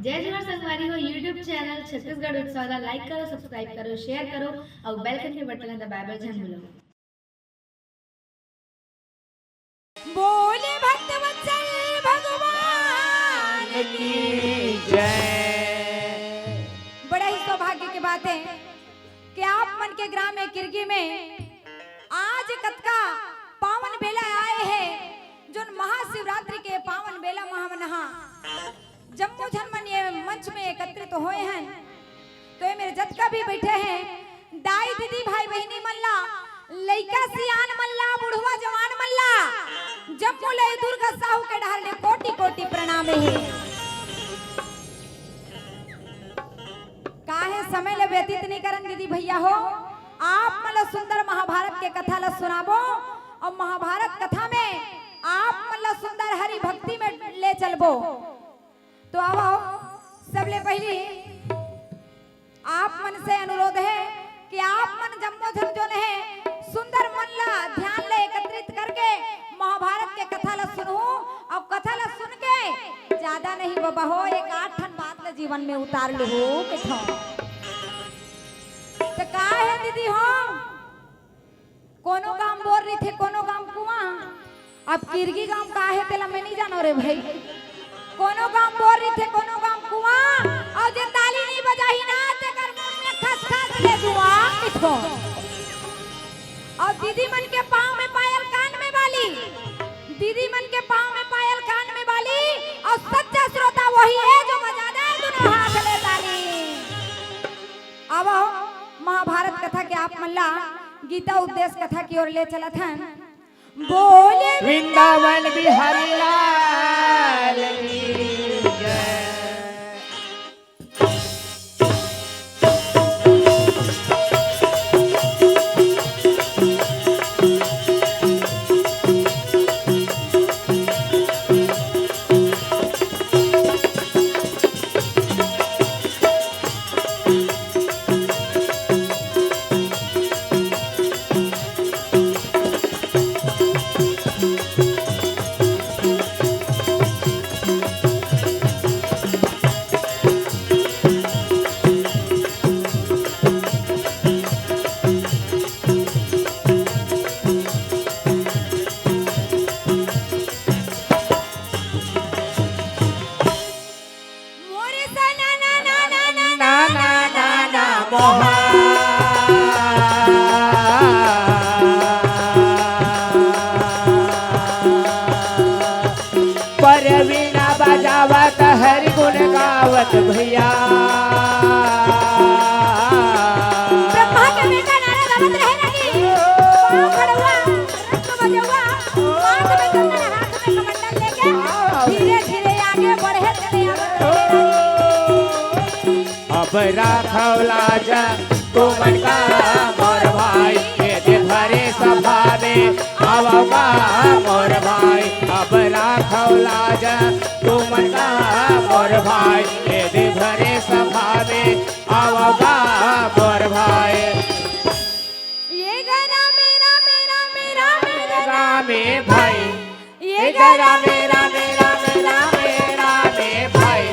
जय जोहार संगवारी हो यूट्यूब चैनल छत्तीसगढ़ उत्सव लाइक करो, सब्सक्राइब करो, शेयर करो और बेल आइकन के बटन दबाए जन भूलो। बोले भक्तवत्सल भगवान की जय। बड़ा ही सौभाग्य की बात है कि आप मन के ग्राम में किरगी में आज कतका पावन बेला आए हैं। जो महाशिवरात्रि के पावन बेला महामनहा जम्मू झनमन ये मंच में एकत्रित तो हुए हैं। तो ये मेरे जत्का भी बैठे हैं, दाई दीदी भाई बहनी मल्ला, लइका सियान मल्ला, बुढ़वा जवान मल्ला, जम्मू ले दुर्गा साहू के ढाल ने कोटि कोटि प्रणाम है। काहे समय ले व्यतीत नहीं करन दीदी भैया हो। आप मतलब सुंदर महाभारत के कथा ला सुनाबो और महाभारत कथा में आप मतलब सुंदर हरि भक्ति में ले चलबो। तो आओ सबले पहले आप मन से अनुरोध है कि आप मन जम्मू झन जो है सुंदर मन ला ध्यान ले एकत्रित करके महाभारत के कथा ला सुनो और कथा ला सुन के ज्यादा नहीं बाबा हो एक 8 ठन बात ला जीवन में उतार लो हो किथो। तो का है दीदी हो कोनो गांव बोल रही थे कोनो गांव कुआं, अब किरगी गांव का है तेला मैं नहीं जानो रे भाई। कोनो गांव बोल रही थे कोनो गांव कुआं और जे ताली नहीं बजाही ना ते कर मुंह में खस खस ले जुआ किथो। और दीदी मन के पांव में पायल कान में वाली, दीदी मन के पांव में पायल कान में वाली और सच्चा श्रोता वही है जो बजा दे दोनों हाथ ले ताली। अब महाभारत कथा के आप मल्ला गीता उपदेश कथा की ओर ले चला था। बोले वृंदावन बिहारी लाल की जय। पर वीणा बजावत हरि गुण गावत भैया ब्रह्मा के बेटा नारद अवत रहे लगी पाँव खड़ुआ रत्न बजौआ हाथ में कंगन हाथ में कमंडल लेके धीरे धीरे आगे बढ़े चले आवत रहे। अब राघव लाजा तू मन का मोर भाई ये भरे सभा में आवगा मोर भाई। अब राघव लाजा तू मन का मोर भाई ये भरे सभा में आवगा मोर भाई। ये गरा मेरा मेरा मेरा मेरा रामे भाई ये गरा मेरा मेरा मेरा मेरा में भाई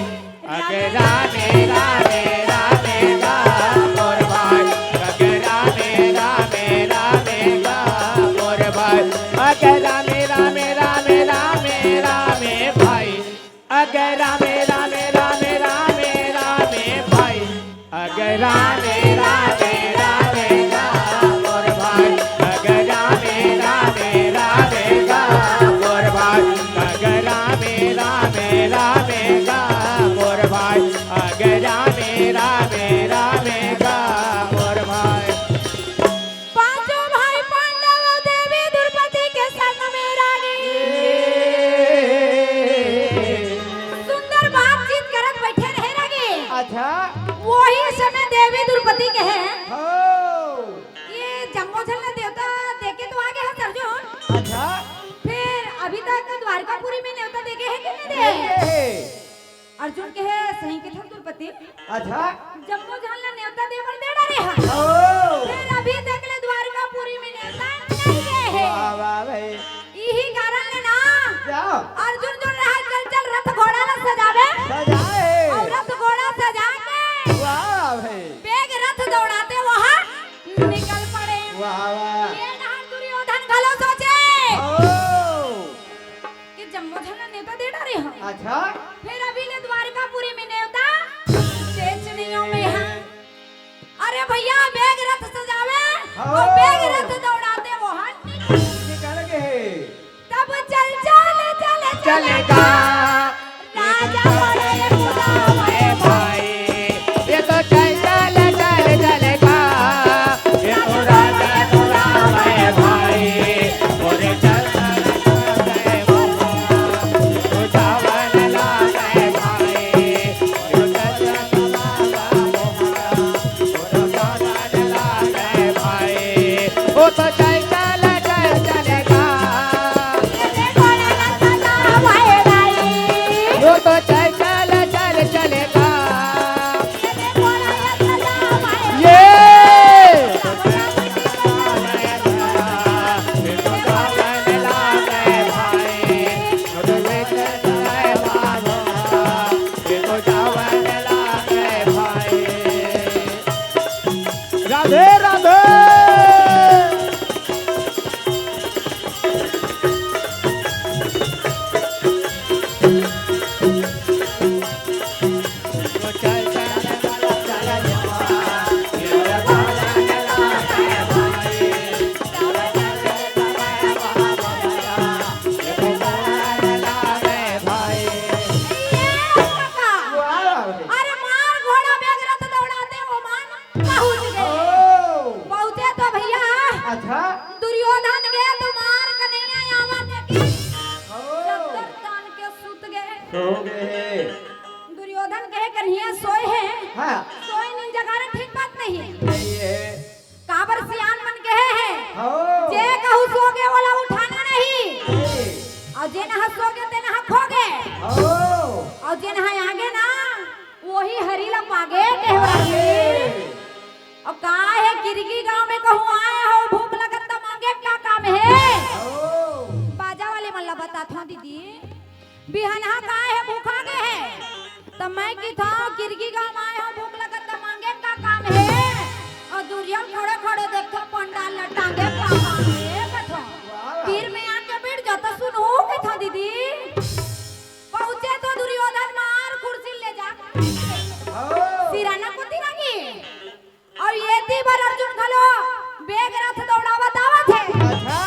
अगरा मेरा मेरा मेरा मोर भाई अगरा मेरा मेरा मेरा मोर भाई अगरा मेरा मेरा मेरा मेरा में भाई अगरा मेरा मेरा मेरा मेरा में भाई अगरा मेरा मेरा मेरा मोर भाई अगरा मेरा मेरा मेरा मोर भाई अगरा मेरा मेरा मेरा मोर भाई अगरा मेरा मेरा मेरा मोर भाई। पांचों भाई पांडव देवी द्रौपदी के संग में रानी सुंदर बातचीत करत बैठे रहे लगे। अच्छा वही समय देवी द्रौपदी के हैं हो ये जम्मूझल ने देवता देखे तो आगे हैं अर्जुन। अच्छा फिर अभी तक द्वारकापुरी में नेवता देखे हैं कि नहीं दे? अर्जुन के है सही के थे द्रौपदी। अच्छा जम्मूझल ने नेवता देवर दे डरे हैं। ओ फिर अभी तक ले द्वारकापुरी में नेवता नहीं गए हैं। वाह वाह भाई यही कारण है ना जाओ अर्जुन जो रहा चल चल रथ घोड़ा ना सजावे सजाए और रथ और बेग रथ दौड़ाते वो हट निकल गए तब चल चल चल चलेगा राजा बड़े खुदा भाई ये तो चल चल चल चलेगा ये तो राजा खुदा है भाई और चल चल गए तो जावन ला गए भाई ये चल चल और जावन ला गए भाई वो तो चल चल चल चलेगा वो तो चल चल चल चलेगा ये राधे राधे अरे मार घोड़ा बेग रथ दौड़ाते वो मान पहुंच गए पहुंचे तो भैया अच्छा दुर्योधन गए तो मार कन्हैया आवा देखी चद्दर तान के सुत गए हो गए दुर्योधन कहे कन्हैया सोए हैं हाँ सोए नहीं जगाना ठीक बात नहीं है नहीं है काबर सियान मन कहे है हो जे कहू सोगे वाला उठाना नहीं और जे नहा सोगे ते नहा खोगे हो और जे नहा आगे ना वही हरीला पागे कहवरा और का है किरगी गांव में कहूं आए हो भूख लगत त मांगे क्या काम है बाजा वाले मन ला बता था दीदी बिहनहा का है भूखा गए है तब मैं की था किरगी गांव में आए हो भूख लगत त मांगे क्या काम है और दुर्योधन खड़े खड़े देखो पंडाल लटांगे क्या काम है कथो पीर में आके बैठ जाता सुनो कथो दीदी पहुंचे तो दुर्योधन मार कुर्सी ले जा सिराना को तिरंगी और ये ती बार अर्जुन खलो बेग रथ दौड़ावत आवत है अच्छा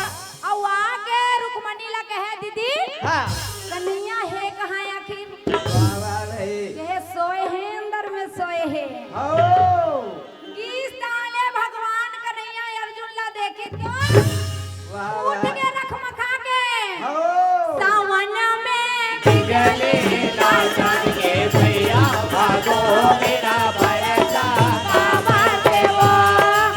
और आके रुक्मणी ला कहे दीदी हाँ कन्हैया है कहाँ आखिर वाह नहीं कहे सोए हैं अंदर में सोए हैं हो गीस डाले भगवान कन्हैया अर्जुन ला देखी तो वाह उठ के रख मखा के हो सावन में बिजली ना जाने भैया भागो मेरा भरसा बाबा देवा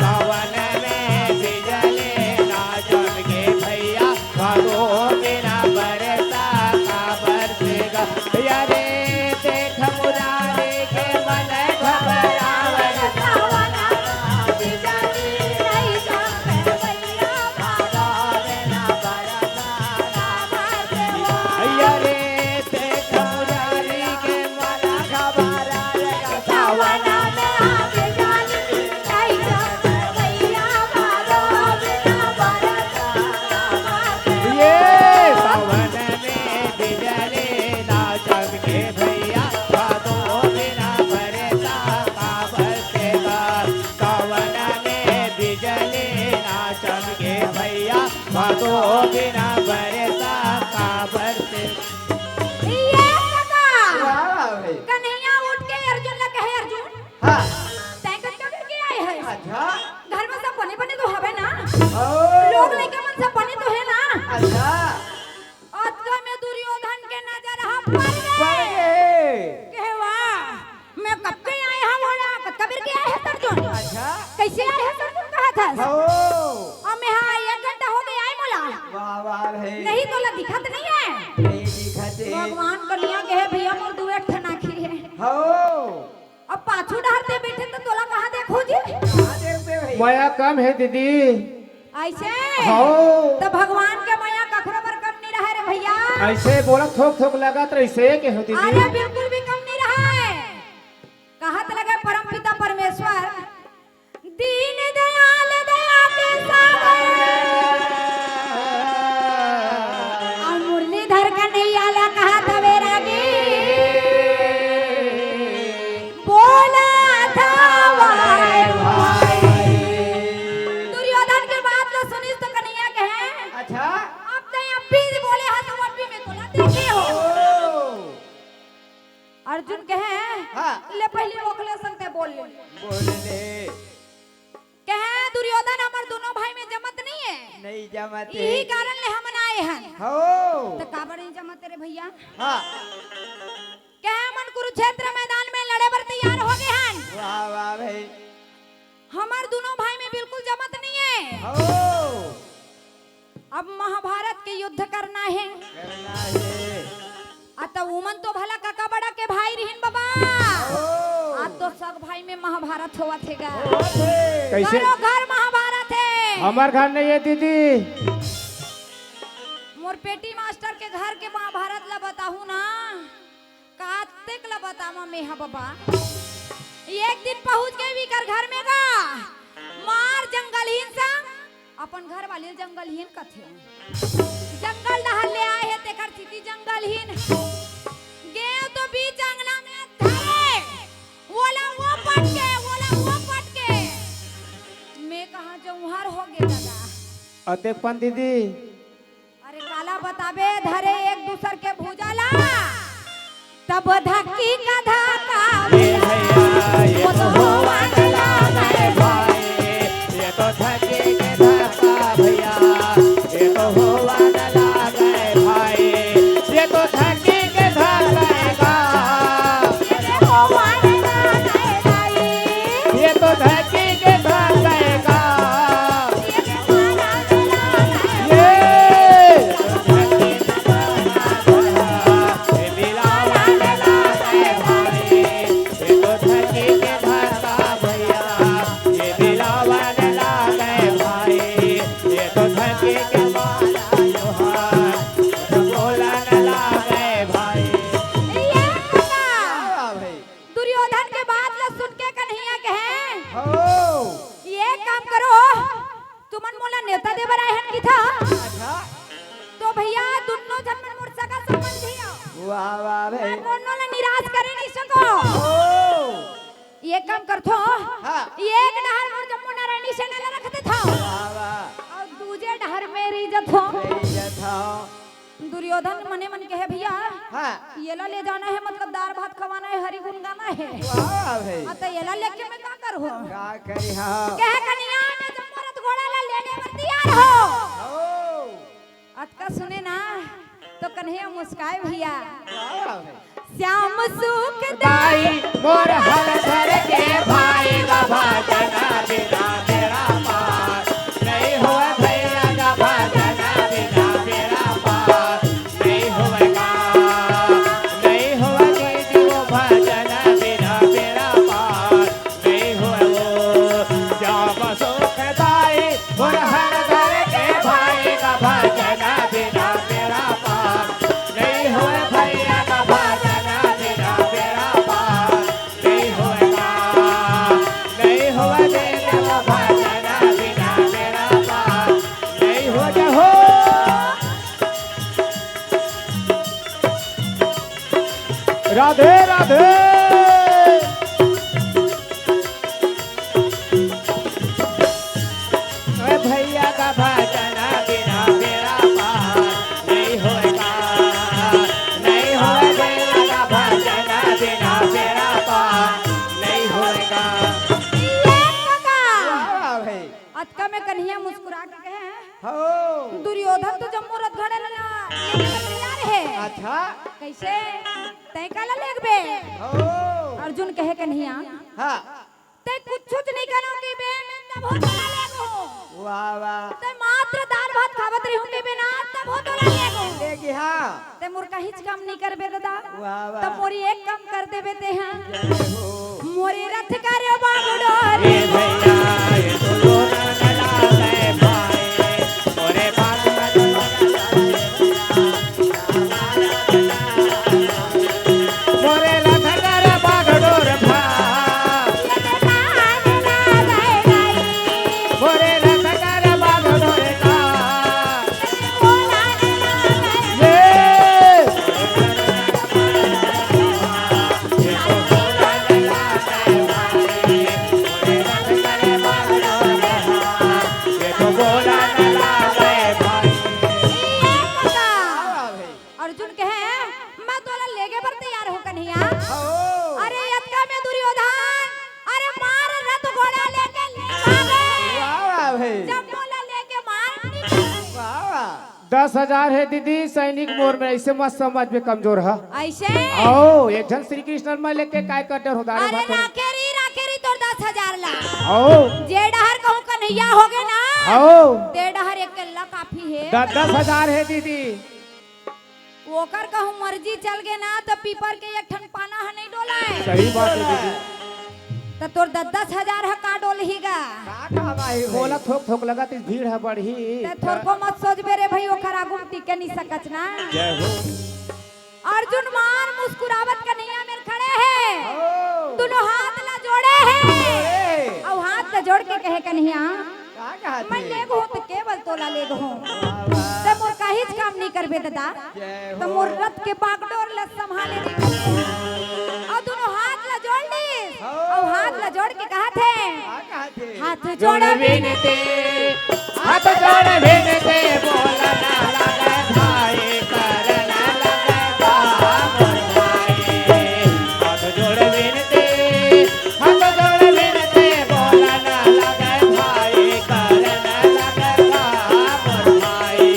सावन में बिजली ना जाने भैया भागो मेरा भरसा का बरसेगा यारे देख मुरारी के मन घबरावन सावन बिजली नहीं जाते भैया भागो मेरा भरसा बाबा देवा यारे देख मुरारी के मन घबरावन सावन में बिजली नहीं जाते भैया बाबा बिना बरसा बाबा ये सावन में बिजली ना चमके भैया भादो बिना बरसा का बरसेगा सावन में बिजली ना चमके भैया भादो बिना बरसा का बरसेगा ये काका कन्हैया उठ के अर्जुन ला कहे अर्जुन हाँ तैं कब के आए है अच्छा घर में सब बने बने तो हवे ना ओ लोग लइका मन सब बने तो है ना अच्छा अतका में दुर्योधन के नजर हम पर पड़ गए गए कहे वाह मैं कब के आए हम होला कबीर के आए है अर्जुन अच्छा कैसे आए है अर्जुन कहा था हो अब मैं हां 1 घंटा हो गया आए मोला वाह वाह है नहीं तोला दिखत नहीं है नहीं दिखते भगवान कन्हैया कहे भैया मोर दुए ठना की है हो अब पाछू डहरते बैठे तो तोला कहां देखो जी माया कम है दीदी ऐसे हो तो भगवान के माया कखरो पर कम नहीं रहे रे भैया ऐसे बोला थोक थोक लगत रही के हो दीदी अरे बिल्कुल भी कम नहीं रहा है कहत लगे परम पिता परमेश्वर दीन दयाल दया के सागर और मुरलीधर कन्हैया ला कहा था वैरागी बोला था वाय वाय हाँ। ले पहले ओखले संगते बोल ले बोलने कहे दुर्योधन हमर दोनों भाई में जमत नहीं है नहीं जमते यही कारण ले हम आए हैं हो तो काबर नहीं जमत रे भैया हाँ कहे मन कुरुक्षेत्र मैदान में लड़े बर तैयार हो गए हैं वाह वाह भाई हमार दोनों भाई में बिल्कुल जमत नहीं है हो अब महाभारत के युद्ध करना है करना है अत उमन तो भला काका बड़ा के भाई रिहिन बाबा हो आज तो सब भाई में महाभारत हुआ थेगा कैसे घरों घर महाभारत है हमार घर नहीं है दीदी मोर पेटी मास्टर के घर के महाभारत ला बताहू ना कार्तिक ला बतावा में हा बाबा एक दिन पहुंच गए भी कर घर में गा मार जंगलहीन सा अपन घर वाले जंगलहीन कथे जंगल नहर ले आए है तेकर स्थिति जंगलहीन गे तो बीच अंगना में धरे वो पट के मैं कहां जौहर हो गए दादा अतेकपन दीदी अरे काला बताबे धरे एक दूसर के भूजाला तब धक्की का धक्का ये भैया ये तो हुआ गला मेरे भाई ये तो धक्के के धक्का भैया ये तो हुआ गला गए भाई ये तो धक्के के धक्का ये तो धक्के के धक्का दुर्योधन के बात ला सुन के कन्हैया कहे ये काम करो तुमन मोला नेता देवर आए हन की था तो भैया दोनों जन में मोर सगा संबंधी हो वाह वाह भाई दोनों ने निराश करे नहीं सको ये काम करथो हाँ। एक डहर मोर जम्मू नारायणी से न रखते था वाह वाह और दूजे डहर मेरी इज्जत हो इज्जत हो दुर्योधन मने मन कहे भैया हाँ येला ले जाना है मतलब दाल भात खवाना है हरी गुन गाना है वाह भाई अत येला लेके मैं का करू का करी हाँ कहे कन्या ने जम्मू घोड़ा ला लेने पर तैयार हो अतका सुने ना तो कन्हैया मुस्काए भैया श्याम सुख दाई मोर हर घर के भाई का भजना बिना मेरा पार नहीं हुआ भैया का भजना बिना मेरा पार नहीं होगा नहीं हुआ दीदी वो भजना बिना मेरा पार नहीं हुआ वो श्याम सुख दाई मोर हर घर के भाई का भजना बिना मेरा पार नहीं हुआ भैया का भजना बिना मेरा पार नहीं होगा नहीं हुआ दीदी वो भजना बिना मेरा पार नहीं हो हो राधे राधे भैया का भजना बिना मेरा पार नहीं होगा नहीं होगा भैया का भजना बिना मेरा पार नहीं होगा भाई अतका में कन्हैया मुस्कुरा के कहे हो दुर्योधन तो जम्मू रथ घड़े ला लेने पर तैयार है अच्छा कैसे तय काला लेगबे हो अर्जुन कहे कन्हैया हाँ तय कुछ नहीं करोगे बे मैं तब हो तोरा लेगो वाह वाह तय मात्र दाल भात खावत रहूंगे बे ना तब हो तोरा लेगो लेगी हाँ तय मोर का हिच काम नहीं करबे दादा वाह वाह तब मोरी एक काम कर देबे ते हैं जय हो मोरी रथ करे बागडोर ये भैया ये तो दोनों लड़ा गए भाई मोरे बात मोरे रथ कर बागडोर भाई मोरे रथ कर बागडोर का ये तो दोनों लड़ा गए भाई 10,000 है दीदी सैनिक मोर में ऐसे मत समझ में कमजोर है। ऐसे ओ एक जन श्री कृष्ण में लेके काय कटर होदारे अरे बात राखेरी तोर 10,000 ला ओ जे डहर कहूं कन्हैया होगे ना ओ ते डहर एक केला काफी है 10,000 है दीदी। ओकर कहूं मर्जी चल गे ना तो पीपर के एक ठन पाना है नहीं डोला है। सही बात है दीदी। तो तोर 10,000 है का डोलहीगा बोला थोक थोक लगा तो भीड़ है बढ़ी ते थोरको मत सोचबे रे भाई ओकर आगू में टिके नहीं सकच ना। जय हो। अर्जुन मान मुस्कुरावत कन्हैया मेर खड़े है दोनों हाथ ला जोड़े है और हाथ ला जोड़ के कहे कन्हैया मैं लेग हूं तो केवल तोला लेग हूं ते मोर काहीच काम नहीं करबे दादा तो मोर रथ के बागडोर ला संभाले नहीं और दोनों हाथ ला जोड़ ली और हाथ ला जोड़ के कहा थे हाथ जोड़ विनते हाथ जोड़ विनते बोला ना लगे भाई करना लगे बाबा भाई हाथ जोड़ विनते हाथ जोड़ विनते बोला ना लगे भाई करना लगे बाबा भाई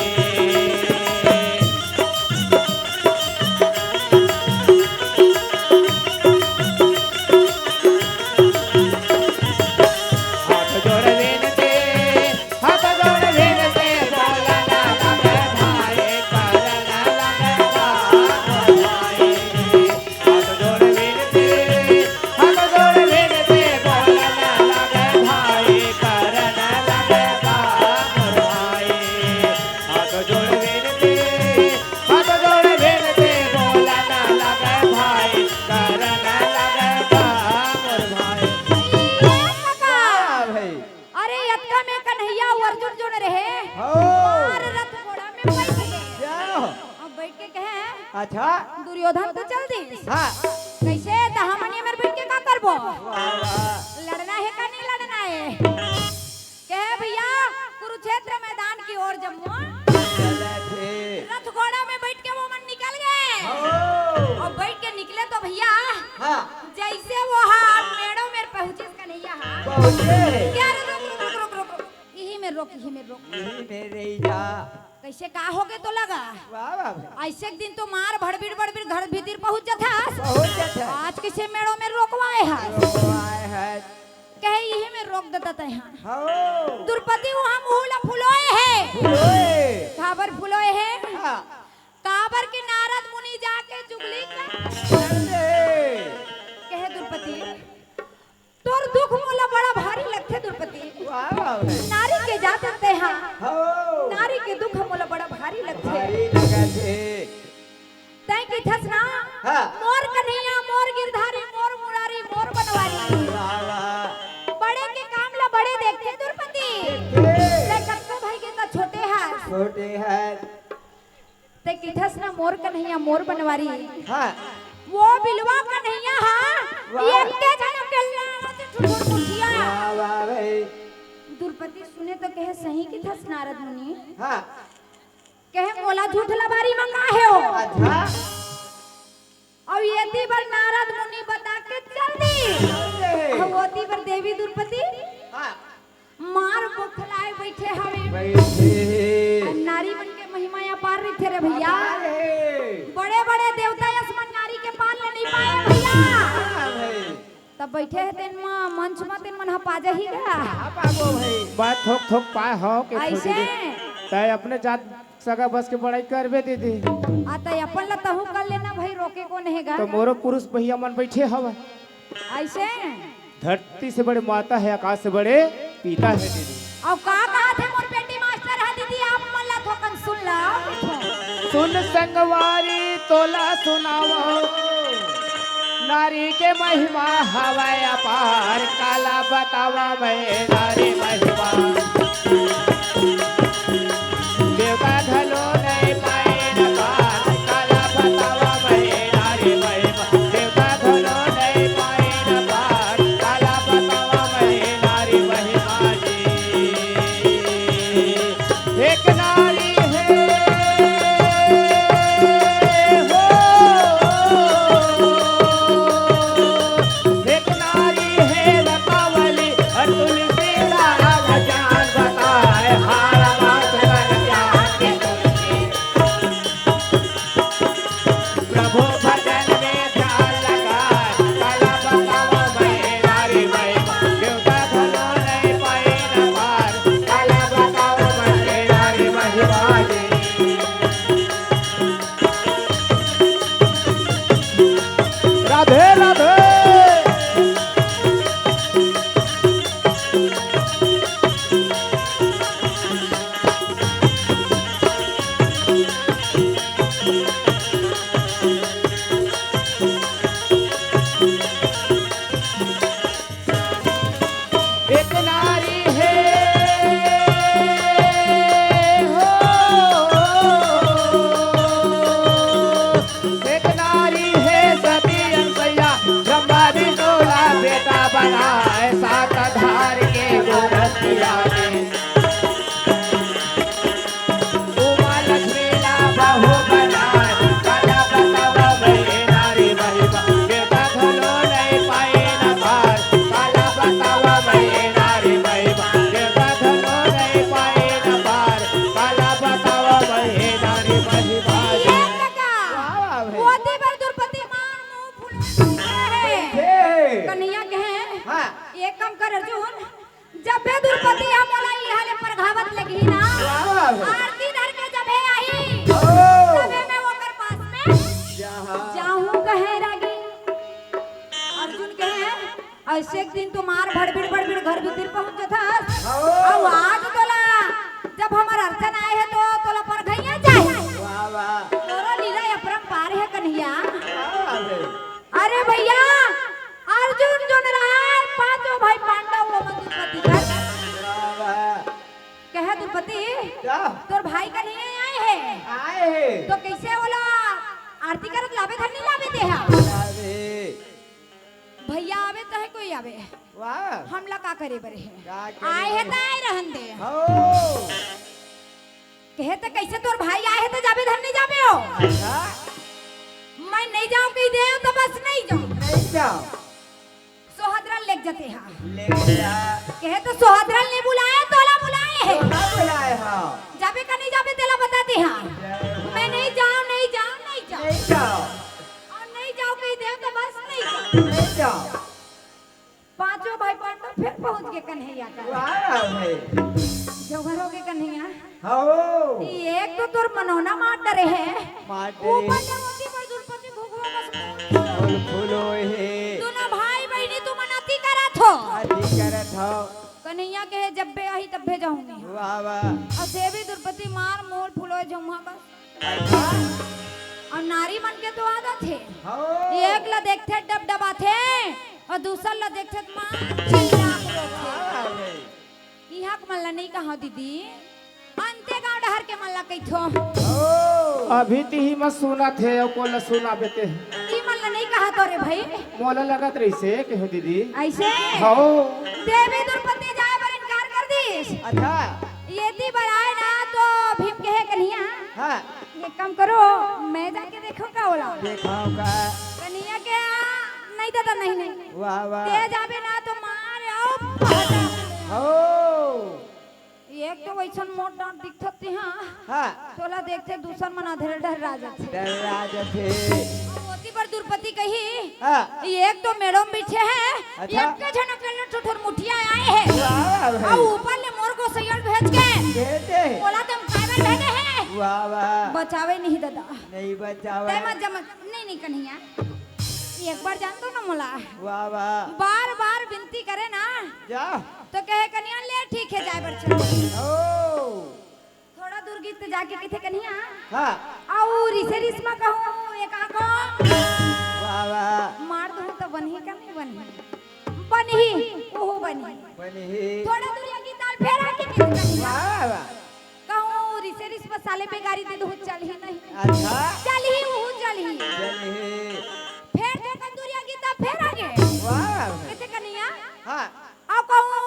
हाथ जोड़ विनते हाथ जोड़ विनते बोला ना लगे भाई करना लगे बाबा भाई हाथ जोड़ विनते हाथ जोड़ विनते बोला ना लगे भाई करना लगे बाबा भाई हाथ जोड़ विनते हाथ जोड़ विनते बोला ना लगे भाई करना लगे बाबा भाई। अरे यत्का में कन्हैया और अर्जुन जोड़ रहे मार रथ घोड़ा में बैठ गए अब बैठ के कहे अच्छा दुर्योधन तो चल दी हाँ कैसे तो हमनी में बैठ के का करबो लड़ना है का नहीं लड़ना है कहे भैया कुरुक्षेत्र मैदान की ओर जम्मू रथ घोड़ा में बैठ के वो मन निकल गए और बैठ के निकले तो भैया हाँ जैसे वो हाँ मेड़ो में पहुंचे कन्हैया हाँ पहुंचे क्या रुक यही में रोक यही में रोक मेरे जा कैसे का हो गए तो लगा वाह वाह ऐसे एक दिन तो मार भड़बीड़ भड़बीड़ घर भीतर पहुंच जाता पहुंच जाता आज किसे मेड़ो में रोकवाए है आए है कहे यही में रोक देता था यहाँ हाओ द्रौपदी वहाँ मुहला फुलोए है ओए काबर फुलोए है हाँ काबर के नारद मुनि जाके जुगली का चले कहे द्रौपदी तोर दुख मोला बड़ा भारी लगते द्रौपदी वाह वाह नारी के जाते ते हाँ हाओ नारी के दुख मोला बड़ा भारी लगते भारी लगा थे तै की ठसना हाँ मोर कन्हैया मोर गिरधारी मोर मुरारी मोर बनवारी वाह वाह बड़े के काम ला बड़े देखते द्रौपदी ते कत्तो भाई के तो छोटे हैं छोटे हैं ते की ठसना मोर कन्हैया मोर बनवारी हाँ वो बिलवा कन्हैया हाँ वाह। ये के जन्म के लात ठुठुर मुठिया वाह वाह भाई द्रौपदी सुने तो कहे सही की ठस नारद मुनि हाँ कहे मोला झूठ लबारी मंगा है हो अच्छा और ये दी बर नारद मुनि बता के चल दी और वो दी बर देवी द्रौपदी हाँ मार बुखलाए बैठे हवे बैठे नारी बन के महिमा या पार रही थे रे भैया बड़े बड़े देवता यसमन नारी के पाल ले नहीं पाए भैया तब बैठे है तेन मां मंच में तेन मन हपा जही गा बात थोक थोक पाए हो के ऐसे तय अपने जात सगा बस के बड़ाई करबे दीदी आता अपन ला तहु कर लेना भाई रोके को नहीं गा तो मोरो पुरुष भैया मन बैठे हवा ऐसे धरती से बड़े माता है आकाश से बड़े पिता है दीदी और का कहा थे मोर बेटी मास्टर है दीदी आप मन ला थोकन सुन ला सुन संगवारी तोला सुनावो नारी के महिमा हवाए अपार काला बतावा मैं नारी महिमा देवता ढलो नहीं पाए न पार काला बतावा मैं नारी महिमा देवता ढलो नहीं पाए न पार काला बतावा मैं नारी महिमा जी एक नारी है एक नारी है रकावली और तुलसी जान बताए हारा बनाए सात धार के गोरखिया में उमा लक्ष्मी ला बहू बनाए काला बतावा बहे नारी महिमा के बदलो नहीं पाए न पार काला बतावा बहे नारी महिमा के बदलो नहीं पाए न पार काला बतावा बहे नारी महिमा ये लगा वाह भाई मोती पर द्रौपदी मान मुंह फुला है हे कन्हैया कहे हाँ एक काम कर अर्जुन जब बे द्रौपदी हम वाला ये हाले पर घावत लगी ना वाह भाई आरती धर के जब है आई ओ तबे मैं ओकर पास में जहाँ जाऊं कहे रागी अर्जुन कहे ऐसे एक दिन तुम्हार भड़बिड़ घर भीतर पहुंचे था और आज तोला जब हमार अर्चन आए है तो तोला पर गैया जाए वाह वाह तोरा लीला अपरंपार है कन्हैया वाह भाई अरे भैया अर्जुन जो रहा है पांचों भाई पांडव वो द्रौपदी कर वाह वाह कहे द्रौपदी क्या तोर भाई का नहीं आए हैं आए हे तो कैसे बोला आरती करत लावे घर नहीं लावे दे हा अरे भैया आवे तो है कोई आवे वाह हमला का करे बरे का है करे आए है बरे? तो आए रहन दे हो कहे तो कैसे तोर भाई आए है तो जावे घर नहीं जावे हो अच्छा मैं नहीं जाऊं कहीं दे तो बस नहीं जाऊं नहीं जाओ सोहदरा लेक जाते हा ले जा कहे तो सोहदरा ने बुलाया तोला बुलाए है ना बुलाए हाँ जावे का नहीं जावे तेला बताते हा मैं नहीं जाऊं नहीं जाऊं नहीं जाऊं नहीं जाओ और नहीं जाऊं कहीं दे तो बस नहीं जाऊं नहीं जाओ पांचों भाई पांडव फिर पहुंच गए कन्हैया का वाह भाई जौहर हो गए कन्हैया हो एक तो तोर मनोना मार डरे है मार डरे। ऊपर से मोती पर द्रौपदी भूखवा का फूल फूलो हे दोनों भाई बहनी तू मनाती करत हो आदि करत हो कन्हैया कहे जब बे आई तब बे जाऊंगी वाह वाह और देवी द्रौपदी मार मोल फूलो जमुआ बस अच्छा और नारी मन के तो आदत है हो एक ला देखते डब डबा थे और दूसरा ला देखते मार चिल्ला थे वाह भाई इहा के मल्ला नहीं कहा दीदी अंते गांव डहर के मल्ला कही थो हो अभी ती ही मत सुना थे और कोला सुना बेते ई मल्ला नहीं कहा तो रे भाई मोला लगत रही से के हो दीदी ऐसे हो देवी द्रौपदी जाए पर इनकार कर दीस अच्छा यदि बढ़ाए ना तो भीम कहे कन्हैया हाँ एक काम करो मैं जाके देखो का बोला देखाओ का कन्हैया के नहीं दादा नहीं नहीं वाह वाह ते जाबे ना तो मार आओ पहटा हो एक तो वैसन मोट डांट दिखते हां हाँ तोला देखते दूसर मन अधर डर राजा थे डर राज थे मोती पर द्रौपदी कही हाँ एक तो मैडम पीछे है अच्छा। एक के झनक ले ठुठुर मुठिया आए हैं वाह और भाई ऊपर ले मोर को सैयद भेज के कहते बोला तुम काबर भेजे हैं वाह वाह बचावे नहीं दादा नहीं बचावा ते मत जम नहीं कन्हैया एक बार जान दो ना मोला वाह वाह बार बार विनती करे ना जा तो कहे कन्हैया ले ठीक है जाए बर चल हो थोड़ा दूर गीत जाके किथे कन्हैया हाँ और इसे रिश्मा कहूं एक आको वाह वाह मार दूं तो बनही का नहीं बनही ओहो बनी बनी ही थोड़ा दूर या गीताल फेरा के किथे कन्हैया वाह वाह कहूं रिसे रिश्मा साले पे गाड़ी दे दो चल ही नहीं अच्छा चल ही वो चल ही बनी ही फेर दे कंदूरिया गीता फेर आगे वाह किथे कन्हैया हाँ आ कहूं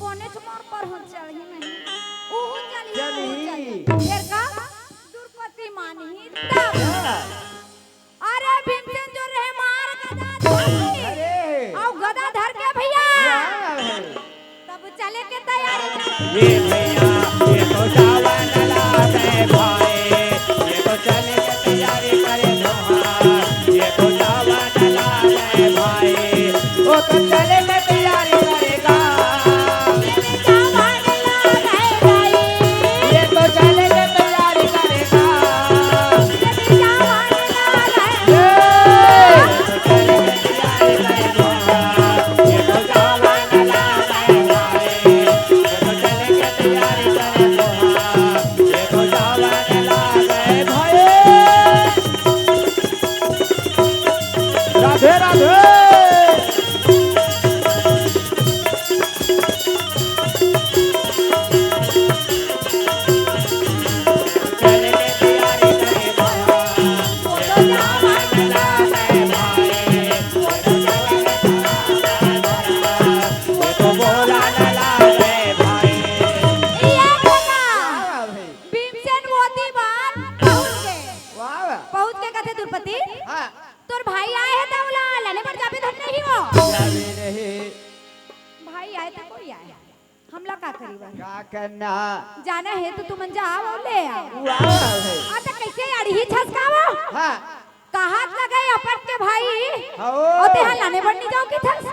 कोने तुम्हार पर हो चल ही नहीं ओहो चल ही फिर का द्रौपदी मानी तब हाँ। अरे भीमसेन जो रहे मार गदा धर अरे आओ गदा धर के भैया वाह भाई तब चले के तैयारी कर ये भैया ये तो चावल लाते भाई ये तो चले के तैयारी करे दोहार ये तो चावल लाते भाई वो तो चले के तैयारी करेगा ये तो चले के तैयारी करेगा ये तो चावल लाते भाई ये तो चले के तैयारी करे दोहार ये तो चावल लाते भाई राधे राधे जावे रहे भाई आए तो कोई आए हमला का करीबा का करना जाना है तो तुम जाओ और ले आओ वाह है आता कैसे अड़ी ही छसकावा हाँ कहां लगे अपन के भाई हो ओते हां लाने बढ़नी जाओ की थस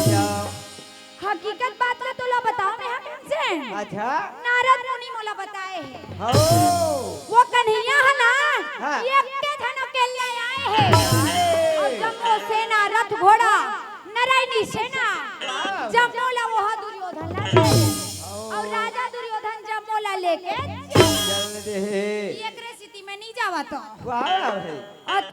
जाओ हकीकत बात ला तोला बताओ ने हमसे अच्छा नारद मुनि मोला बताए हैं हो वो कन्हैया है ना हाँ। एक के धन के ले आए हैं और जम्मो सेना रथ घोड़ा नारायणी सेना जम्मोला वो दुर्योधन ला दे और राजा दुर्योधन जम्मोला लेके चल दे एक रे स्थिति में नहीं जावा तो वाह है और